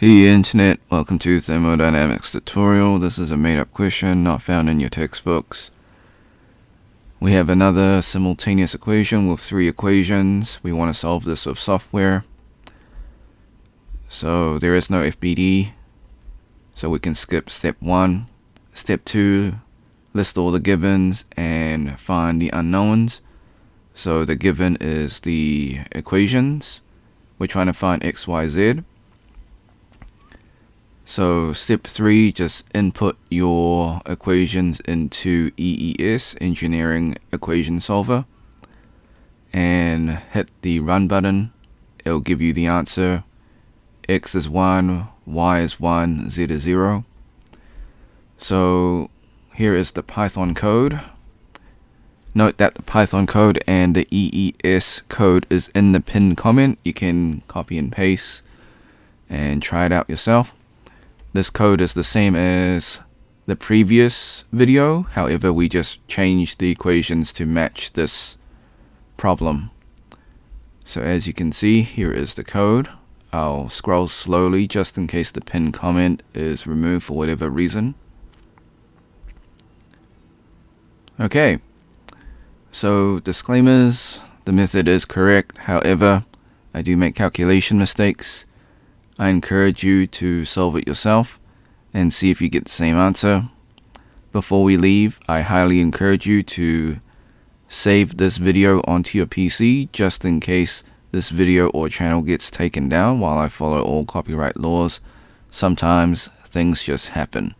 Hey Internet, welcome to Thermodynamics tutorial. This is a made-up question not found in your textbooks. We have another simultaneous equation with three equations. We want to solve this with software. So there is no FBD, so we can skip step 1. Step 2, list all the givens and find the unknowns. So the given is the equations. We're trying to find x, y, z. So step 3, just input your equations into EES, Engineering Equation Solver, and hit the run button. It'll give you the answer. X is 1, Y is 1, Z is 0. So here is the Python code. Note that the Python code and the EES code is in the pinned comment. You can copy and paste and try it out yourself. This code is the same as the previous video, however we just changed the equations to match this problem. So as you can see, here is the code. I'll scroll slowly just in case the pinned comment is removed for whatever reason. Okay, so disclaimers, the method is correct, however I do make calculation mistakes. I encourage you to solve it yourself and see if you get the same answer. Before we leave, I highly encourage you to save this video onto your PC just in case this video or channel gets taken down while I follow all copyright laws. Sometimes things just happen.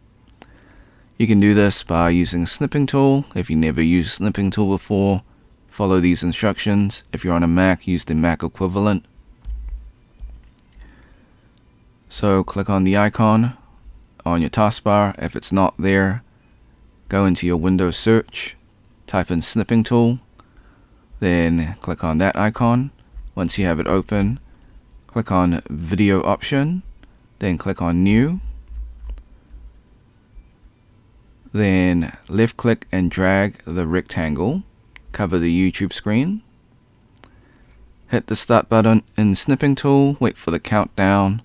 You can do this by using a snipping tool. If you never used a snipping tool before, follow these instructions. If you're on a Mac, use the Mac equivalent. So click on the icon on your taskbar. If it's not there, go into your Windows search, type in snipping tool, then click on that icon. Once you have it open, click on video option, then click on new, then left click and drag the rectangle, cover the YouTube screen, hit the start button in snipping tool, wait for the countdown,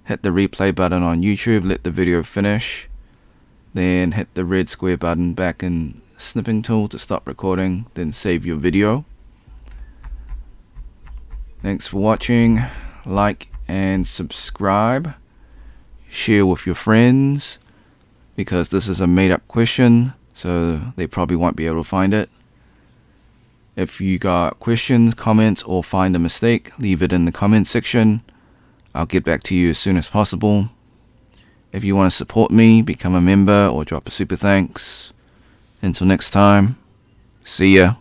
hit the replay button on YouTube, let the video finish, then hit the red square button back in snipping tool to stop recording, then save your video. Thanks for watching. Like and subscribe. Share with your friends because this is a made-up question, so they probably won't be able to find it. If you got questions, comments, or find a mistake, leave it in the comment section. I'll get back to you as soon as possible. If you want to support me, become a member or drop a super thanks. Until next time, see ya.